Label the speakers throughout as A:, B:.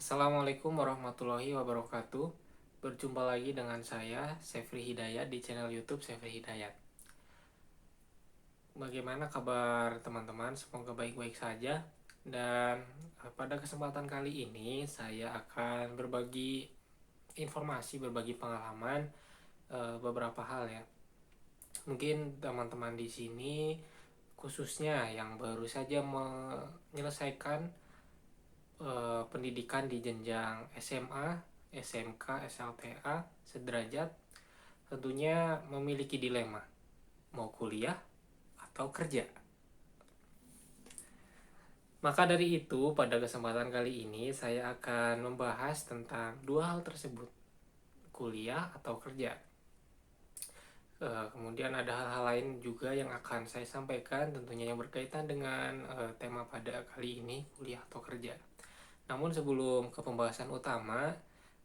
A: Assalamualaikum warahmatullahi wabarakatuh. Berjumpa lagi dengan saya, Sefri Hidayat, di channel YouTube Sefri Hidayat. Bagaimana kabar teman-teman? Semoga baik-baik saja. Dan pada kesempatan kali ini saya akan berbagi informasi, berbagi pengalaman beberapa hal ya. Mungkin teman-teman di sini khususnya yang baru saja menyelesaikan pendidikan di jenjang SMA, SMK, SLTA, sederajat, tentunya memiliki dilema, mau kuliah atau kerja. Maka dari itu, pada kesempatan kali ini saya akan membahas tentang dua hal tersebut, kuliah atau kerja. Kemudian ada hal-hal lain juga yang akan saya sampaikan, tentunya yang berkaitan dengan tema pada kali ini, kuliah atau kerja. Namun sebelum ke pembahasan utama,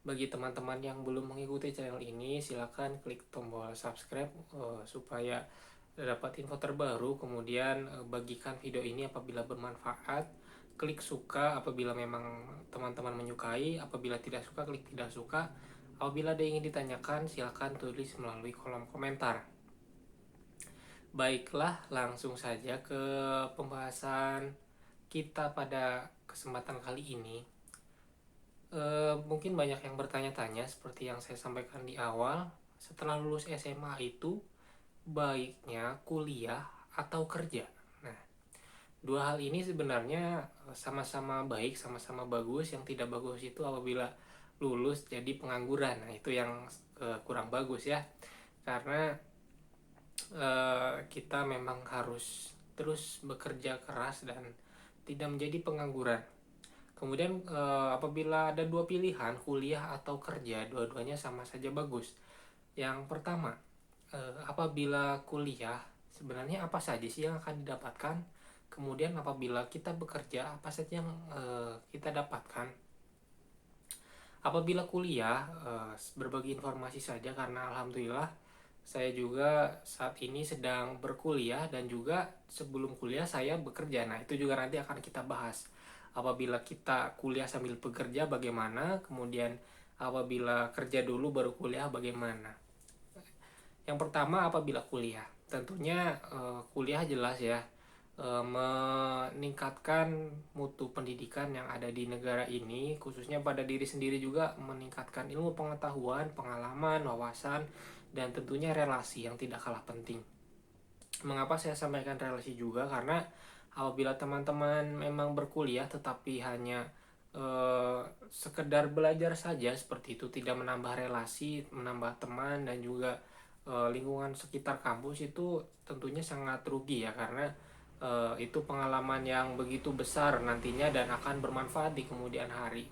A: bagi teman-teman yang belum mengikuti channel ini, silakan klik tombol subscribe supaya dapat info terbaru. Kemudian bagikan video ini apabila bermanfaat, klik suka apabila memang teman-teman menyukai, apabila tidak suka klik tidak suka. Apabila ada yang ingin ditanyakan, silakan tulis melalui kolom komentar. Baiklah, langsung saja ke pembahasan kita pada kesempatan kali ini. Mungkin banyak yang bertanya-tanya seperti yang saya sampaikan di awal, setelah lulus SMA itu baiknya kuliah atau kerja. Nah, dua hal ini sebenarnya sama-sama baik, sama-sama bagus. Yang tidak bagus itu apabila lulus jadi pengangguran. Nah, itu yang kurang bagus ya. Karena kita memang harus terus bekerja keras dan tidak menjadi pengangguran. Kemudian apabila ada dua pilihan, kuliah atau kerja, dua-duanya sama saja bagus. Yang pertama, apabila kuliah, sebenarnya apa saja sih yang akan didapatkan? Kemudian apabila kita bekerja, apa saja yang kita dapatkan? Apabila kuliah, berbagi informasi saja karena alhamdulillah saya juga saat ini sedang berkuliah dan juga sebelum kuliah saya bekerja. Nah, itu juga nanti akan kita bahas. Apabila kita kuliah sambil bekerja bagaimana, kemudian apabila kerja dulu baru kuliah bagaimana. Yang pertama apabila kuliah, tentunya kuliah jelas ya meningkatkan mutu pendidikan yang ada di negara ini, khususnya pada diri sendiri juga meningkatkan ilmu pengetahuan, pengalaman, wawasan, dan tentunya relasi yang tidak kalah penting. Mengapa saya sampaikan relasi juga? Karena apabila teman-teman memang berkuliah tetapi hanya sekedar belajar saja seperti itu, tidak menambah relasi, menambah teman dan juga lingkungan sekitar kampus, itu tentunya sangat rugi ya, karena itu pengalaman yang begitu besar nantinya dan akan bermanfaat di kemudian hari.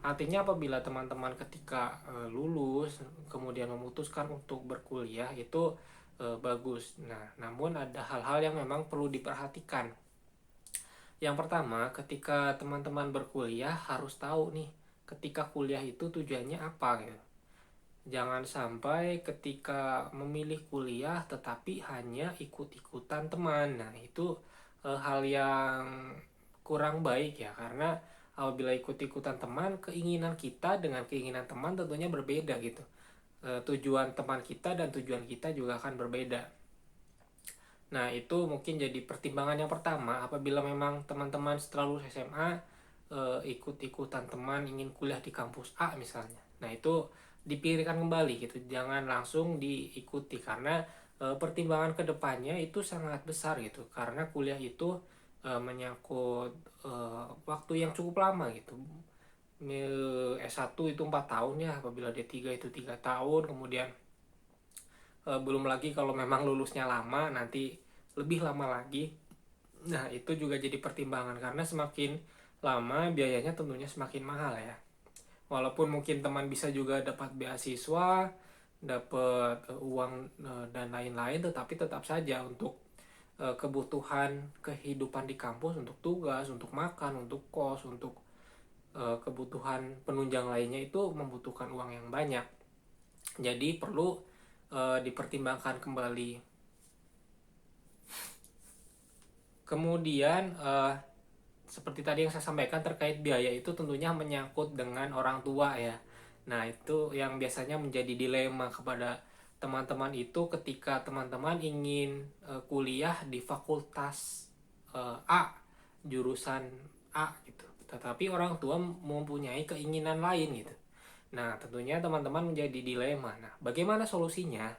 A: Artinya apabila teman-teman ketika lulus kemudian memutuskan untuk berkuliah itu bagus. Nah, namun ada hal-hal yang memang perlu diperhatikan. Yang pertama, ketika teman-teman berkuliah harus tahu nih, ketika kuliah itu tujuannya apa gitu. Jangan sampai ketika memilih kuliah tetapi hanya ikut-ikutan teman. Nah, itu hal yang kurang baik ya, karena apabila ikut-ikutan teman, keinginan kita dengan keinginan teman tentunya berbeda gitu. Tujuan teman kita dan tujuan kita juga akan berbeda. Nah, itu mungkin jadi pertimbangan yang pertama apabila memang teman-teman setelah lulus SMA ikut-ikutan teman ingin kuliah di kampus A misalnya. Nah, itu dipikirkan kembali gitu, jangan langsung diikuti karena pertimbangan kedepannya itu sangat besar gitu, karena kuliah itu menyangkut waktu yang cukup lama gitu. S1 itu 4 tahun ya, apabila D3 itu 3 tahun, kemudian belum lagi kalau memang lulusnya lama nanti lebih lama lagi. Nah, itu juga jadi pertimbangan karena semakin lama biayanya tentunya semakin mahal ya. Walaupun mungkin teman bisa juga dapat beasiswa, dapat uang dan lain-lain, tetapi tetap saja untuk kebutuhan kehidupan di kampus, untuk tugas, untuk makan, untuk kos, untuk kebutuhan penunjang lainnya itu membutuhkan uang yang banyak. Jadi perlu dipertimbangkan kembali. Kemudian seperti tadi yang saya sampaikan terkait biaya itu tentunya menyangkut dengan orang tua ya. Nah, itu yang biasanya menjadi dilema kepada teman-teman itu ketika teman-teman ingin kuliah di fakultas A, jurusan A gitu. Tetapi orang tua mempunyai keinginan lain gitu. Nah, tentunya teman-teman menjadi dilema. Nah, bagaimana solusinya?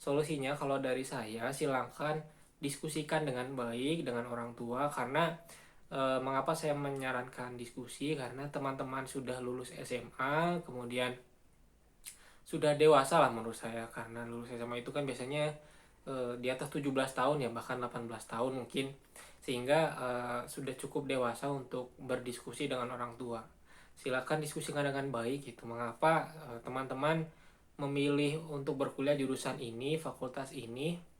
A: Solusinya kalau dari saya silakan diskusikan dengan baik dengan orang tua karena mengapa saya menyarankan diskusi karena teman-teman sudah lulus SMA, kemudian sudah dewasa lah menurut saya karena lulus SMA itu kan biasanya di atas 17 tahun ya, bahkan 18 tahun mungkin, sehingga sudah cukup dewasa untuk berdiskusi dengan orang tua. Silakan diskusikan dengan baik gitu mengapa teman-teman memilih untuk berkuliah jurusan ini, fakultas ini,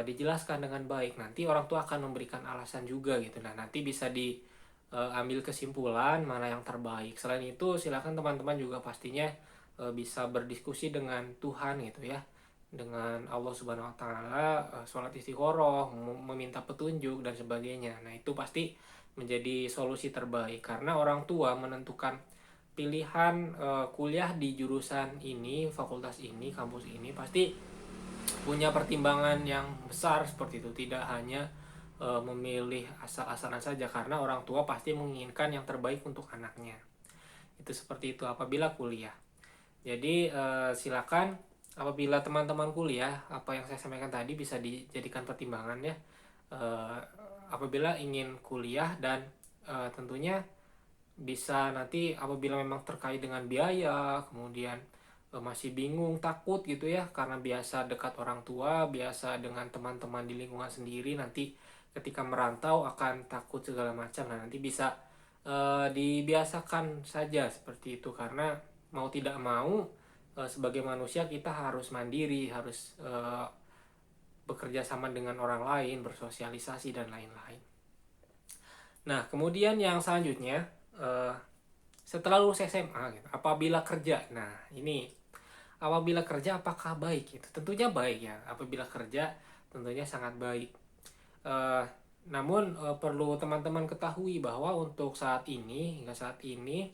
A: dijelaskan dengan baik. Nanti orang tua akan memberikan alasan juga gitu. Nah, nanti bisa diambil kesimpulan mana yang terbaik. Selain itu, silakan teman-teman juga pastinya bisa berdiskusi dengan Tuhan gitu ya. Dengan Allah Subhanahu wa taala, sholat istikharah, meminta petunjuk dan sebagainya. Nah, itu pasti menjadi solusi terbaik karena orang tua menentukan pilihan kuliah di jurusan ini, fakultas ini, kampus ini pasti punya pertimbangan yang besar seperti itu, tidak hanya memilih asal-asalan saja karena orang tua pasti menginginkan yang terbaik untuk anaknya. Itu seperti itu apabila kuliah. Jadi silakan apabila teman-teman kuliah apa yang saya sampaikan tadi bisa dijadikan pertimbangan ya. Apabila ingin kuliah dan tentunya bisa nanti apabila memang terkait dengan biaya, kemudian masih bingung, takut gitu ya karena biasa dekat orang tua, biasa dengan teman-teman di lingkungan sendiri, nanti ketika merantau akan takut segala macam. Nah, nanti bisa dibiasakan saja seperti itu karena mau tidak mau sebagai manusia kita harus mandiri, harus bekerja sama dengan orang lain, bersosialisasi dan lain-lain. Nah, kemudian yang selanjutnya setelah lulus SMA gitu, apabila kerja. Nah, ini apabila kerja apakah baik gitu? Tentunya baik ya. Apabila kerja tentunya sangat baik. Uh, Namun perlu teman-teman ketahui bahwa untuk saat ini hingga saat ini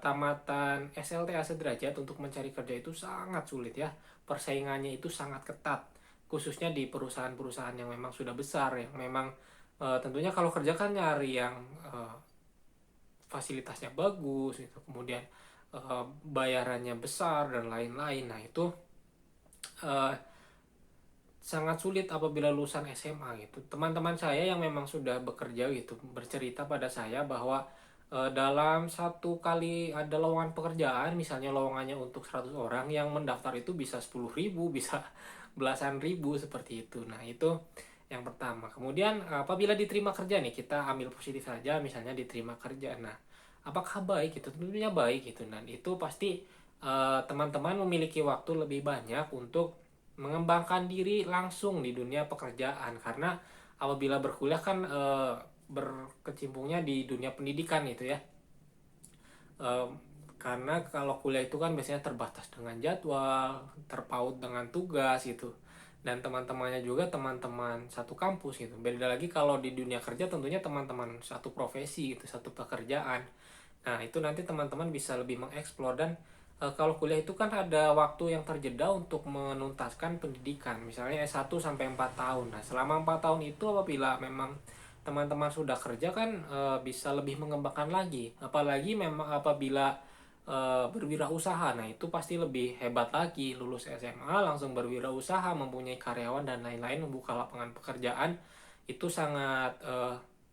A: tamatan SLTA sederajat untuk mencari kerja itu sangat sulit ya. Persaingannya itu sangat ketat, khususnya di perusahaan-perusahaan yang memang sudah besar, yang memang tentunya kalau kerja kan nyari yang fasilitasnya bagus gitu, kemudian bayarannya besar dan lain-lain. Nah, itu uh, sangat sulit apabila lulusan SMA gitu. Teman-teman saya yang memang sudah bekerja gitu bercerita pada saya bahwa dalam satu kali ada lowongan pekerjaan, misalnya lowongannya untuk 100 orang, yang mendaftar itu bisa 10.000, bisa belasan ribu seperti itu. Nah, itu yang pertama. Kemudian apabila diterima kerja nih, kita ambil positif saja, misalnya diterima kerja. Nah, apakah baik itu? Tentunya baik gitu. Dan itu pasti teman-teman memiliki waktu lebih banyak untuk mengembangkan diri langsung di dunia pekerjaan karena apabila berkuliah kan berkecimpungnya di dunia pendidikan itu ya. Karena kalau kuliah itu kan biasanya terbatas dengan jadwal, terpaut dengan tugas gitu, dan teman-temannya juga teman-teman satu kampus gitu. Beda lagi kalau di dunia kerja, tentunya teman-teman satu profesi gitu, satu pekerjaan. Nah, itu nanti teman-teman bisa lebih mengeksplor. Dan kalau kuliah itu kan ada waktu yang terjeda untuk menuntaskan pendidikan, misalnya S1 sampai 4 tahun. Nah, selama 4 tahun itu apabila memang teman-teman sudah kerja kan bisa lebih mengembangkan lagi. Apalagi memang apabila berwirausaha, nah itu pasti lebih hebat lagi. Lulus SMA langsung berwirausaha, mempunyai karyawan dan lain-lain, membuka lapangan pekerjaan, itu sangat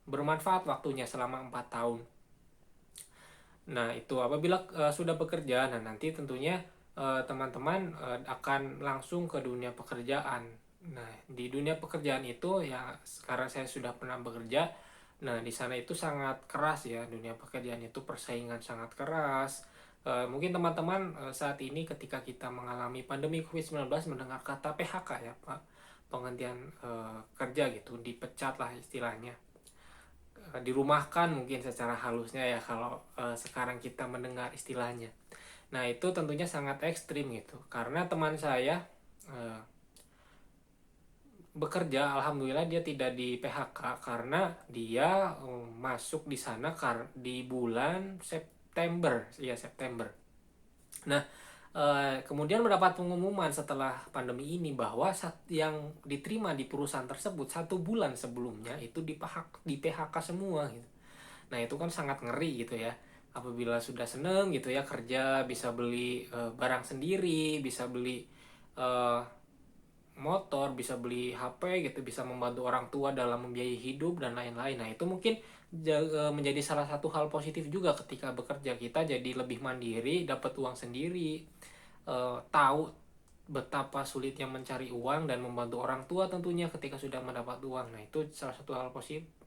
A: bermanfaat waktunya selama 4 tahun. Nah, itu apabila sudah bekerja, nah nanti tentunya teman-teman akan langsung ke dunia pekerjaan. Nah, di dunia pekerjaan itu ya sekarang saya sudah pernah bekerja. Nah, di sana itu sangat keras ya, dunia pekerjaan itu persaingan sangat keras. Mungkin teman-teman saat ini ketika kita mengalami pandemi COVID-19 mendengar kata PHK ya, Pak, penghentian kerja gitu, dipecat lah istilahnya, dirumahkan mungkin secara halusnya ya kalau sekarang kita mendengar istilahnya. Nah, itu tentunya sangat ekstrim gitu karena teman saya bekerja, alhamdulillah dia tidak di PHK karena dia masuk di sana di bulan September, ya September. Nah, kemudian mendapat pengumuman setelah pandemi ini bahwa yang diterima di perusahaan tersebut 1 bulan sebelumnya itu di PHK semua gitu. Nah, itu kan sangat ngeri gitu ya. Apabila sudah seneng gitu ya kerja, bisa beli barang sendiri, bisa beli eh, motor, bisa beli HP gitu, bisa membantu orang tua dalam membiayai hidup dan lain-lain. Nah, itu mungkin menjadi salah satu hal positif juga ketika bekerja, kita jadi lebih mandiri, dapat uang sendiri, tahu betapa sulitnya mencari uang dan membantu orang tua tentunya ketika sudah mendapat uang. Nah, itu salah satu hal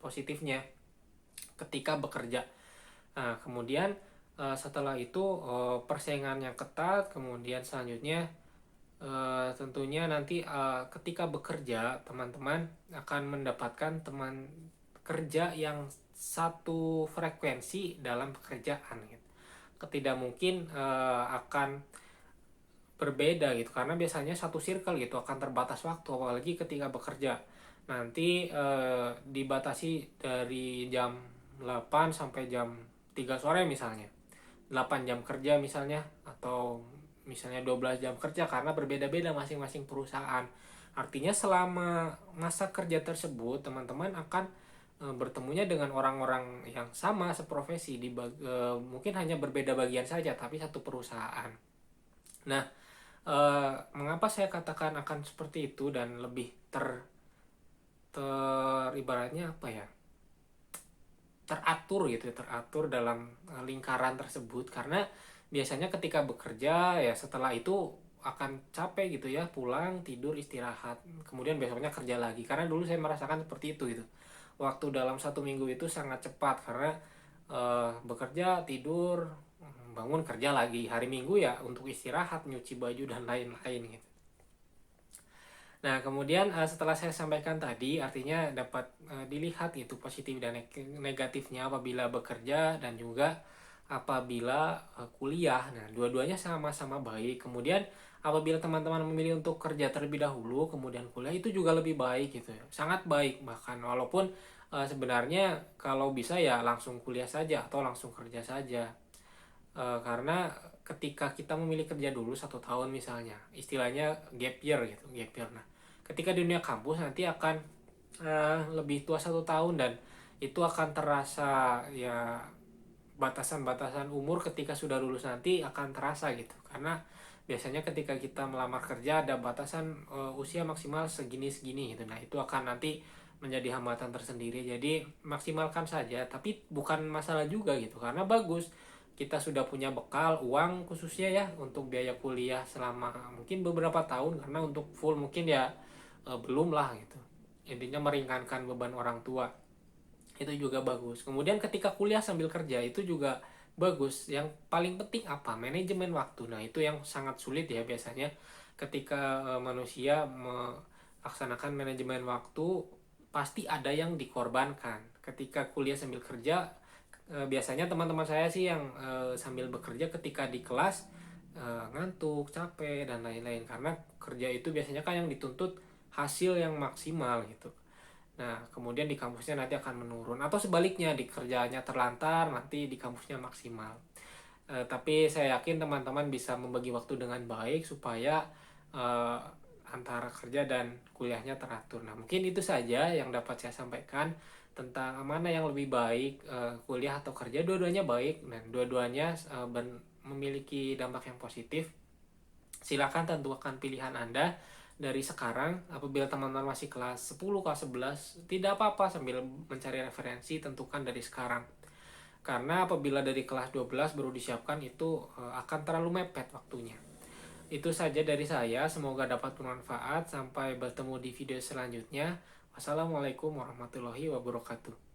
A: positifnya ketika bekerja. Nah, kemudian setelah itu persaingan yang ketat, kemudian selanjutnya tentunya nanti ketika bekerja teman-teman akan mendapatkan teman kerja yang satu frekuensi dalam pekerjaan gitu. Tidak mungkin akan berbeda gitu karena biasanya satu circle gitu akan terbatas waktu, apalagi ketika bekerja nanti dibatasi dari jam 8 sampai jam 3 sore misalnya, 8 jam kerja misalnya, atau misalnya 12 jam kerja karena berbeda-beda masing-masing perusahaan. Artinya selama masa kerja tersebut teman-teman akan bertemunya dengan orang-orang yang sama seprofesi mungkin hanya berbeda bagian saja tapi satu perusahaan. Nah, mengapa saya katakan akan seperti itu dan lebih ibaratnya apa ya, teratur gitu ya, teratur dalam lingkaran tersebut, karena biasanya ketika bekerja ya setelah itu akan capek gitu ya, pulang tidur istirahat kemudian besoknya kerja lagi, karena dulu saya merasakan seperti itu gitu. Waktu dalam 1 minggu itu sangat cepat karena bekerja tidur bangun kerja lagi, hari Minggu ya untuk istirahat, nyuci baju dan lain-lain gitu. Nah, kemudian setelah saya sampaikan tadi, artinya dapat dilihat gitu positif dan negatifnya apabila bekerja dan juga apabila kuliah. Nah, dua-duanya sama-sama baik. Kemudian apabila teman-teman memilih untuk kerja terlebih dahulu, kemudian kuliah, itu juga lebih baik gitu ya. Sangat baik bahkan, walaupun sebenarnya kalau bisa ya langsung kuliah saja atau langsung kerja saja. Karena ketika kita memilih kerja dulu 1 tahun misalnya, istilahnya gap year gitu, gap year. Nah, ketika di dunia kampus nanti akan lebih tua 1 tahun, dan itu akan terasa ya, batasan-batasan umur ketika sudah lulus nanti akan terasa gitu, karena biasanya ketika kita melamar kerja ada batasan usia maksimal segini-segini gitu. Nah, itu akan nanti menjadi hambatan tersendiri, jadi maksimalkan saja, tapi bukan masalah juga gitu karena bagus kita sudah punya bekal uang khususnya ya untuk biaya kuliah selama mungkin beberapa tahun, karena untuk full mungkin ya belum lah gitu. Intinya meringankan beban orang tua, itu juga bagus. Kemudian ketika kuliah sambil kerja itu juga bagus. Yang paling penting apa? Manajemen waktu. Nah, itu yang sangat sulit ya biasanya ketika manusia melaksanakan manajemen waktu, pasti ada yang dikorbankan. Ketika kuliah sambil kerja, biasanya teman-teman saya sih yang sambil bekerja ketika di kelas ngantuk, capek dan lain-lain, karena kerja itu biasanya kan yang dituntut hasil yang maksimal gitu. Nah, kemudian di kampusnya nanti akan menurun, atau sebaliknya di kerjanya terlantar, nanti di kampusnya maksimal. Tapi saya yakin teman-teman bisa membagi waktu dengan baik supaya eh, antara kerja dan kuliahnya teratur. Nah, mungkin itu saja yang dapat saya sampaikan tentang mana yang lebih baik, kuliah atau kerja. Dua-duanya baik dan dua-duanya memiliki dampak yang positif. Silakan tentukan pilihan Anda dari sekarang. Apabila teman-teman masih kelas 10, kelas 11, tidak apa-apa sambil mencari referensi, tentukan dari sekarang. Karena apabila dari kelas 12 baru disiapkan itu akan terlalu mepet waktunya. Itu saja dari saya, semoga dapat bermanfaat. Sampai bertemu di video selanjutnya. Wassalamualaikum warahmatullahi wabarakatuh.